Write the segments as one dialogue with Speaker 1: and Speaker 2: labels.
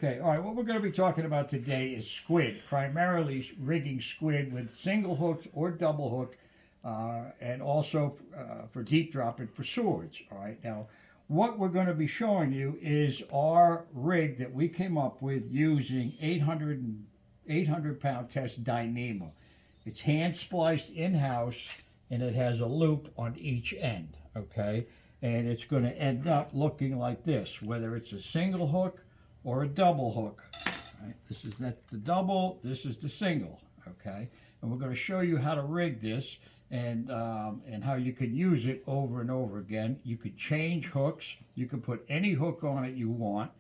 Speaker 1: Okay, all right, what we're going to be talking about today is squid, primarily rigging squid with single hooks or double hook, and also for deep dropping for swords. All right, now what we're going to be showing you is our rig that we came up with using 800 pound test Dynema. It's hand spliced in-house and it has a loop on each end, okay? And it's going to end up looking like this, whether it's a single hook or a double hook. Right? That's the double, this is the single, okay? And we're going to show you how to rig this and how you can use it over and over again. You could change hooks, you can put any hook on it you want,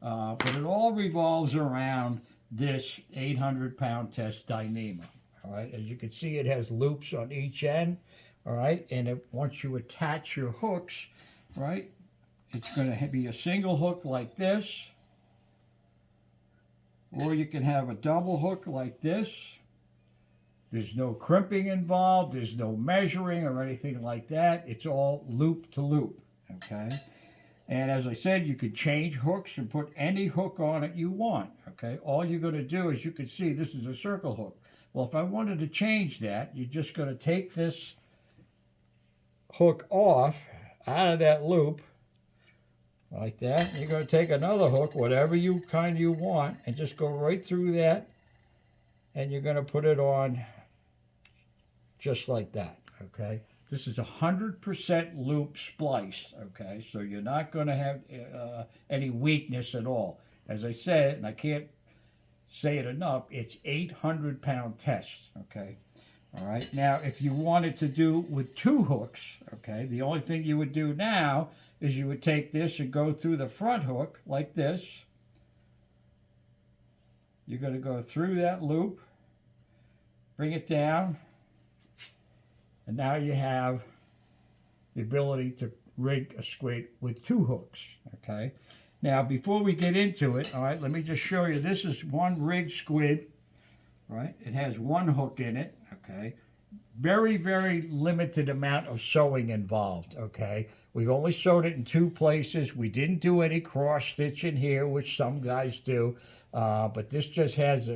Speaker 1: but it all revolves around this 800-pound test Dynema. All right, as you can see, it has loops on each end. All right, and once you attach your hooks, right, it's going to be a single hook like this, or you can have a double hook like this. There's no crimping involved, there's no measuring or anything like that. It's all loop to loop, okay? And as I said, you could change hooks and put any hook on it you want, okay? All you're going to do is, you can see this is a circle hook. Well, if I wanted to change that, you're just going to take this hook off out of that loop like that. And you're going to take another hook, whatever you want, and just go right through that, and you're going to put it on just like that, okay? This is 100% loop spliced, okay? So you're not going to have any weakness at all. As I said, and I can't say it enough, it's 800-pound test, okay? All right, now if you wanted to do with two hooks, okay, the only thing you would do now is you would take this and go through the front hook like this. You're going to go through that loop, bring it down, and now you have the ability to rig a squid with two hooks, okay? Now, before we get into it, all right, let me just show you. This is one rigged squid, right? It has one hook in it, okay? Very, very limited amount of sewing involved, okay? We've only sewed it in two places. We didn't do any cross stitching here, which some guys do, but this just has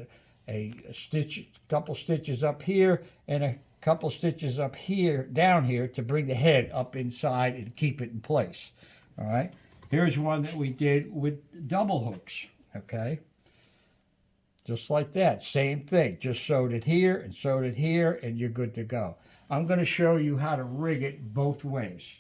Speaker 1: a stitch, couple stitches up here and a couple stitches up here, down here, to bring the head up inside and keep it in place, all right? Here's one that we did with double hooks, okay? Just like that, same thing. Just sewed it here and sewed it here, and you're good to go. I'm going to show you how to rig it both ways.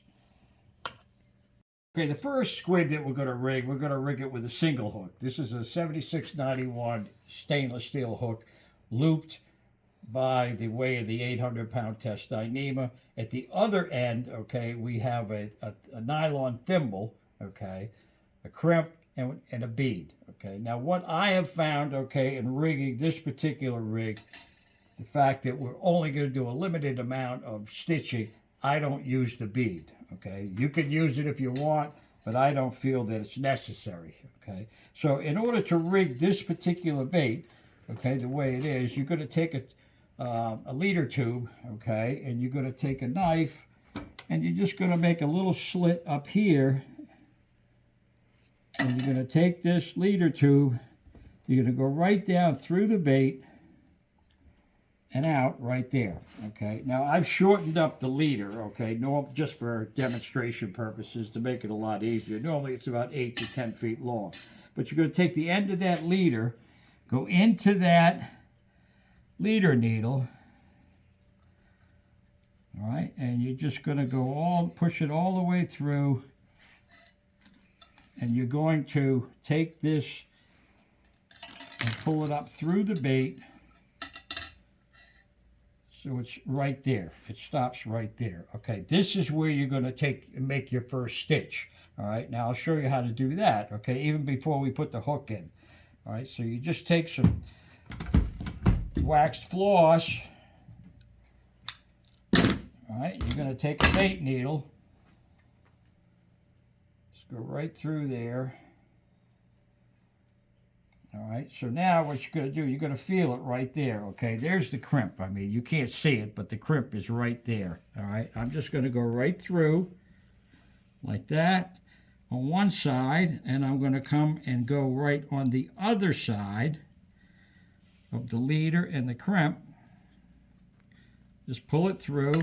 Speaker 1: Okay, the first squid that we're going to rig it with a single hook. This is a 7691 stainless steel hook, looped by the way of the 800-pound test Dynema. At the other end, okay, we have a nylon thimble, okay, a crimp, and a bead, okay. Now, what I have found, okay, in rigging this particular rig, the fact that we're only going to do a limited amount of stitching, I don't use the bead, okay. You can use it if you want, but I don't feel that it's necessary, okay. So in order to rig this particular bait, okay, the way it is, you're going to take a leader tube, okay, and you're going to take a knife, and you're just going to make a little slit up here. And you're going to take this leader tube, you're going to go right down through the bait and out right there, okay? Now, I've shortened up the leader, okay, just for demonstration purposes to make it a lot easier. Normally, it's about 8 to 10 feet long. But you're going to take the end of that leader, go into that leader needle, all right? And you're just going to push it all the way through. And you're going to take this and pull it up through the bait. So it's right there. It stops right there. Okay, this is where you're going to make your first stitch. All right, now I'll show you how to do that, okay, even before we put the hook in. All right, so you just take some waxed floss. All right, you're going to take a bait needle. Go right through there. All right, so now what you're going to do, you're going to feel it right there, okay? There's the crimp. I mean, you can't see it, but the crimp is right there, all right? I'm just going to go right through like that. on one side, and I'm going to come and go right on the other side of the leader and the crimp. Just pull it through,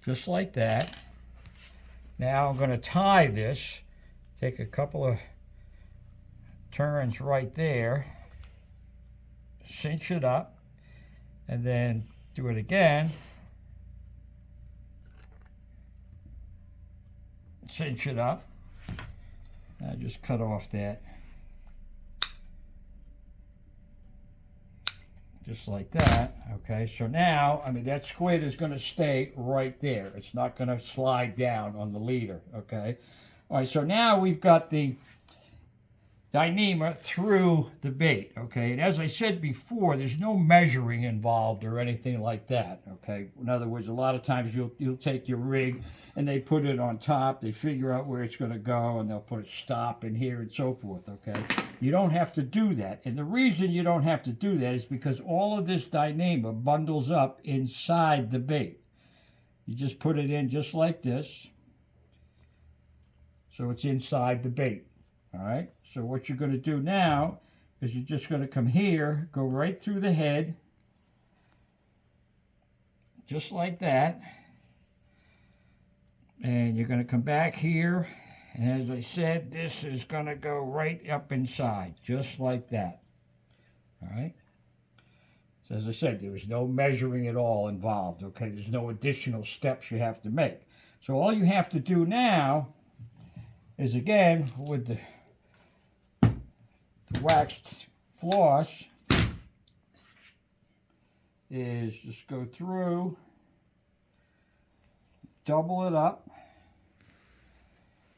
Speaker 1: just like that. Now I'm going to tie this, take a couple of turns right there, cinch it up, and then do it again, cinch it up. I just cut off that, just like that. Okay, so now, I mean, that squid is going to stay right there. It's not going to slide down on the leader. Okay, all right, so now we've got the Dynema through the bait. Okay, and as I said before, there's no measuring involved or anything like that. Okay, in other words, a lot of times you'll take your rig and they put it on top, they figure out where it's going to go, and they'll put a stop in here and so forth. Okay, you don't have to do that, and the reason you don't have to do that is because all of this Dynema bundles up inside the bait. You just put it in just like this, so it's inside the bait. All right, so what you're going to do now is you're just going to come here, go right through the head, just like that. And you're going to come back here, and as I said, this is going to go right up inside, just like that. All right. So as I said, there was no measuring at all involved. Okay, there's no additional steps you have to make. So all you have to do now is, again, with the waxed floss, is just go through, double it up.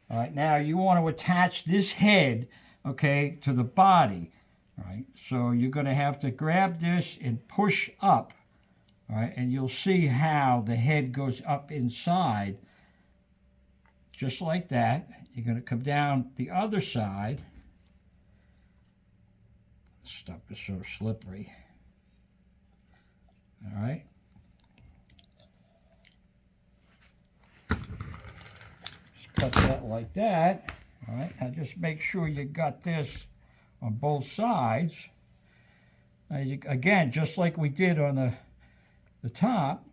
Speaker 1: All right, now you want to attach this head, okay, to the body. All right, so you're going to have to grab this and push up. All right, and you'll see how the head goes up inside, just like that. You're going to come down the other side. Stuff is so slippery. All right. Just cut that like that. All right. Now just make sure you got this on both sides. Now again, just like we did on the top,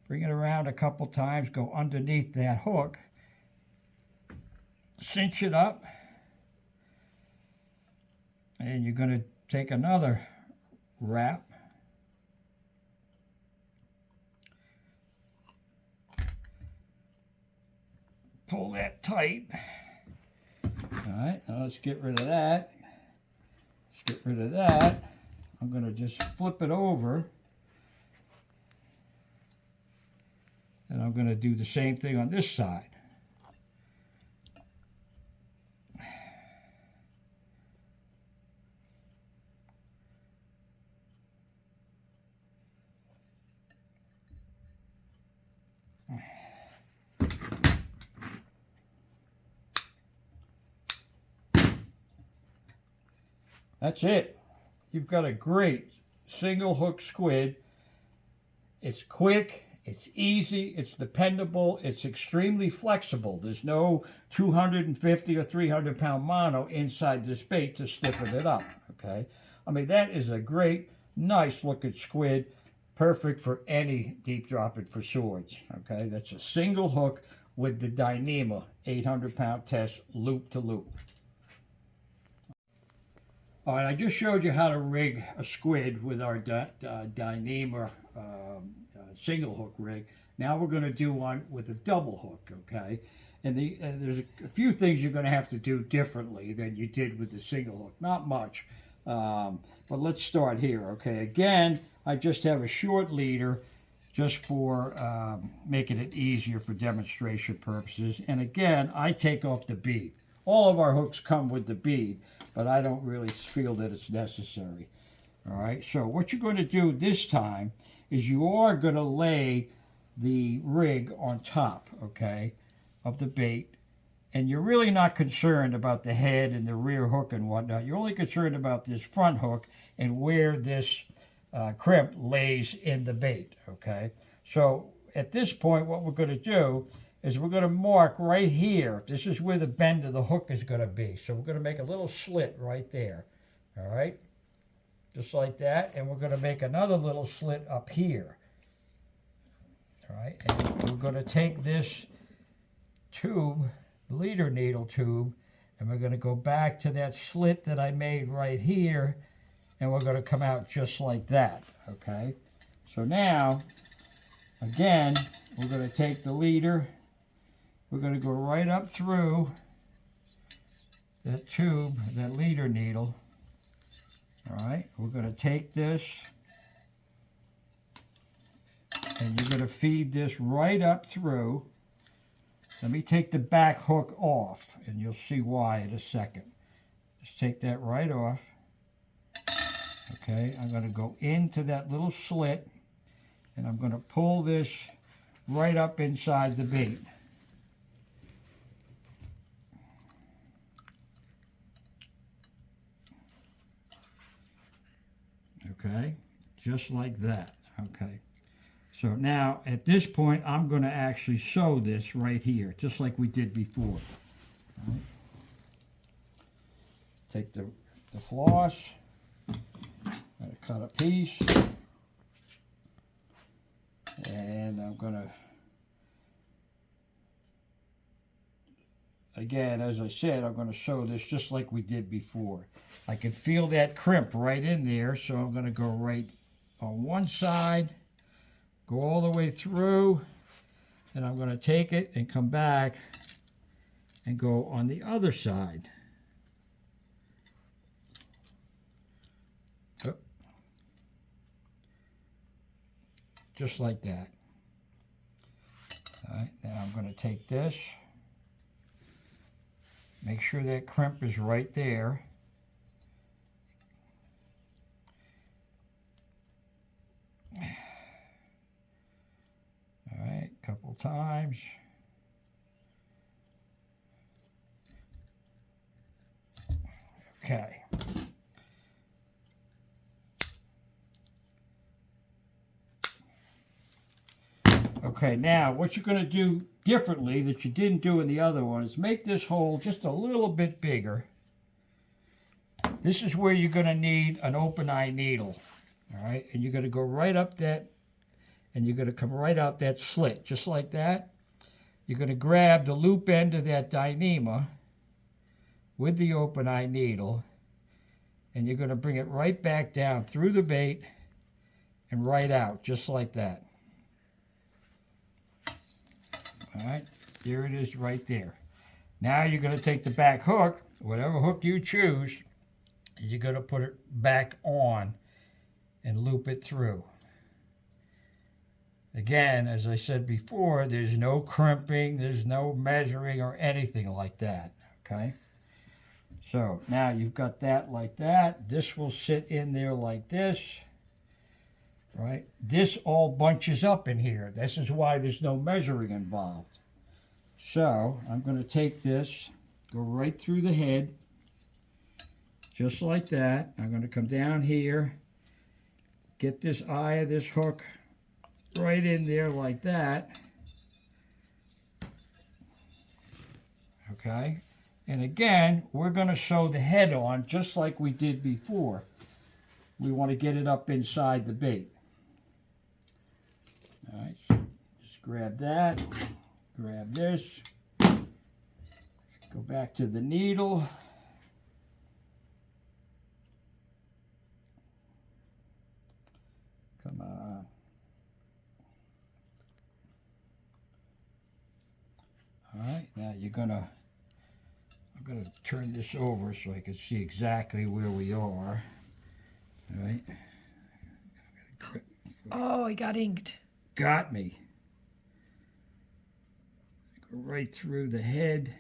Speaker 1: bring it around a couple times, go underneath that hook, cinch it up. And you're going to take another wrap. Pull that tight. All right, now let's get rid of that. Let's get rid of that. I'm going to just flip it over. And I'm going to do the same thing on this side. That's it. You've got a great single hook squid. It's quick, it's easy, it's dependable, it's extremely flexible. There's no 250 or 300 pound mono inside this bait to stiffen it up, okay? I mean, that is a great, nice looking squid, perfect for any deep dropping for swords, okay? That's a single hook with the Dynema 800 pound test loop to loop. All right, I just showed you how to rig a squid with our Dynema single hook rig. Now we're going to do one with a double hook, okay? And there's a few things you're going to have to do differently than you did with the single hook. Not much, but let's start here, okay? Again, I just have a short leader just for making it easier for demonstration purposes. And again, I take off the bead. All of our hooks come with the bead, but I don't really feel that it's necessary. All right, so what you're going to do this time is you are going to lay the rig on top, okay, of the bait. And you're really not concerned about the head and the rear hook and whatnot. You're only concerned about this front hook and where this crimp lays in the bait, okay? So at this point, what we're going to do is we're going to mark right here. This is where the bend of the hook is going to be. So we're going to make a little slit right there. All right? Just like that. And we're going to make another little slit up here. All right? And we're going to take this tube, leader needle tube, and we're going to go back to that slit that I made right here, and we're going to come out just like that. Okay? So now, again, we're going to take the leader. We're going to go right up through that tube, that leader needle. All right, we're going to take this and you're going to feed this right up through. Let me take the back hook off and you'll see why in a second. Just take that right off. Okay, I'm going to go into that little slit and I'm going to pull this right up inside the bait. Okay, just like that. Okay, so now at this point I'm going to actually sew this right here, just like we did before. All right. Take the floss, I'm going to cut a piece, and I'm going to, again, as I said, I'm going to sew this just like we did before. I can feel that crimp right in there, so I'm going to go right on one side, go all the way through, and I'm going to take it and come back and go on the other side. Oh. Just like that. All right, now I'm going to take this, make sure that crimp is right there. All right, a couple times. Okay. Okay, now what you're going to do differently that you didn't do in the other one is make this hole just a little bit bigger. This is where you're going to need an open eye needle. All right, and you're going to go right up that, and you're going to come right out that slit, just like that. You're going to grab the loop end of that Dynema with the open eye needle, and you're going to bring it right back down through the bait and right out, just like that. All right, there it is right there. Now you're going to take the back hook, whatever hook you choose, and you're going to put it back on and loop it through. Again, as I said before, there's no crimping, there's no measuring or anything like that, okay? So now you've got that like that. This will sit in there like this, right? This all bunches up in here. This is why there's no measuring involved. So I'm going to take this, go right through the head, just like that. I'm going to come down here, get this eye of this hook right in there like that. Okay, and again, we're going to sew the head on just like we did before. We want to get it up inside the bait. All right, so just grab that, grab this, go back to the needle. Come on. All right, now I'm gonna turn this over so I can see exactly where we are. All right.
Speaker 2: Oh, it got inked.
Speaker 1: Got me. Go right through the head.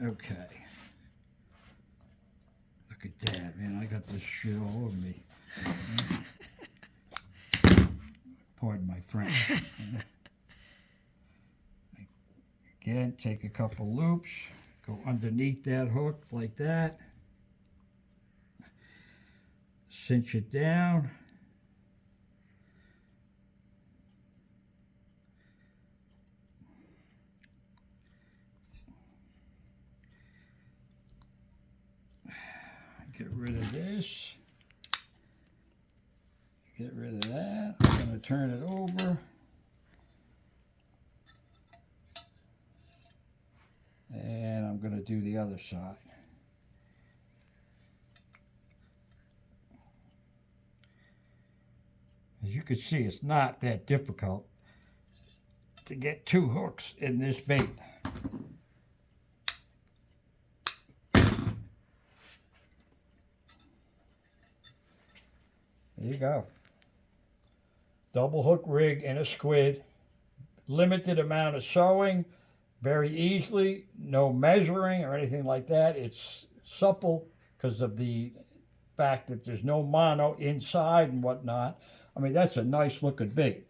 Speaker 1: Okay. Look at that, man. I got this shit all over me. Pardon my French. Again, take a couple loops, go underneath that hook like that. Cinch it down. Get rid of this. Get rid of that. I'm going to turn it over. And I'm going to do the other side. As you can see, it's not that difficult to get 2 hooks in this bait. There you go. Double hook rig and a squid. Limited amount of sewing. Very easily. No measuring or anything like that. It's supple because of the fact that there's no mono inside and whatnot. I mean, that's a nice looking bait.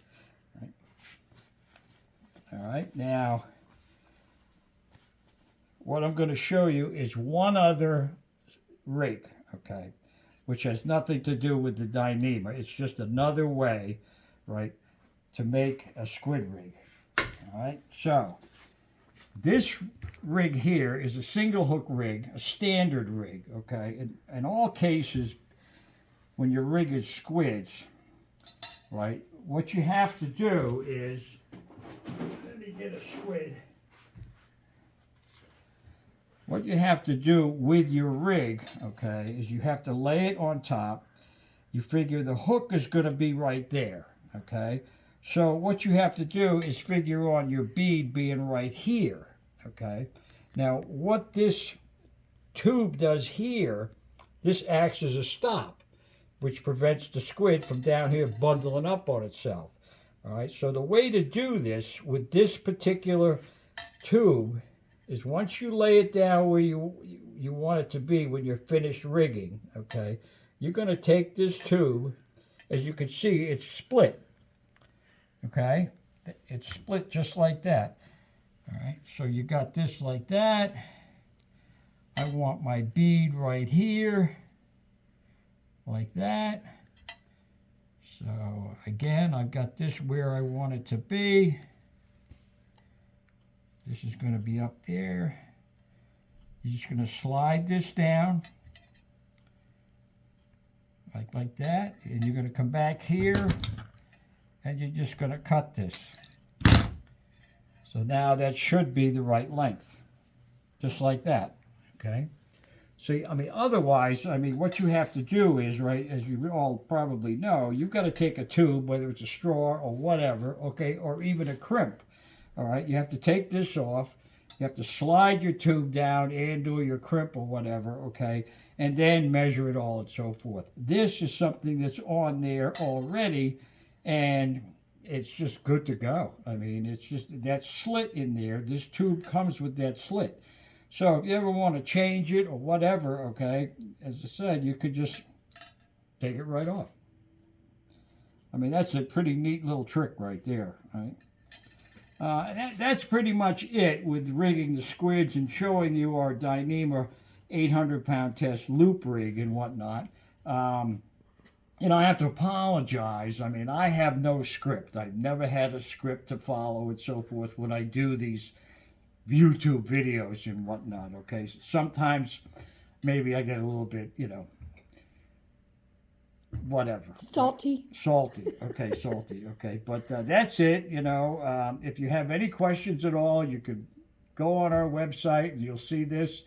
Speaker 1: All right, now what I'm going to show you is one other rig, okay, which has nothing to do with the Dynema. It's just another way, right, to make a squid rig. All right, so this rig here is a single hook rig, a standard rig, okay. In all cases, when you're rigging squids, right, what you have to do is, let me get a squid. What you have to do with your rig, okay, is you have to lay it on top. You figure the hook is going to be right there, okay. So what you have to do is figure on your bead being right here, okay. Now what this tube does here, this acts as a stop, which prevents the squid from down here bundling up on itself. All right, so the way to do this with this particular tube is once you lay it down where you want it to be when you're finished rigging, okay, you're going to take this tube. As you can see, it's split, okay? It's split just like that. All right, so you got this like that. I want my bead right here, like that. So again, I've got this where I want it to be. This is going to be up there. You're just going to slide this down like that, and you're going to come back here and you're just going to cut this. So now that should be the right length, just like that, okay? So, I mean, otherwise, I mean, what you have to do is, right, as you all probably know, you've got to take a tube, whether it's a straw or whatever, okay, or even a crimp, all right? You have to take this off. You have to slide your tube down and do your crimp or whatever, okay, and then measure it all and so forth. This is something that's on there already, and it's just good to go. I mean, it's just that slit in there. This tube comes with that slit. So if you ever want to change it or whatever, okay, as I said, you could just take it right off. I mean, that's a pretty neat little trick right there, right? That's pretty much it with rigging the squids and showing you our Dynema 800-pound test loop rig and whatnot. You know, I have to apologize. I mean, I have no script. I've never had a script to follow and so forth when I do these YouTube videos and whatnot, okay? Sometimes maybe I get a little bit, you know, whatever.
Speaker 2: Salty.
Speaker 1: Salty, okay, salty, okay. But that's it, you know. If you have any questions at all, you can go on our website and you'll see this.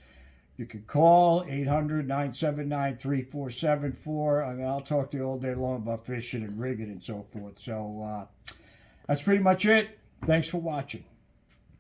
Speaker 1: You can call 800-979-3474. I mean, I'll talk to you all day long about fishing and rigging and so forth. So that's pretty much it. Thanks for watching.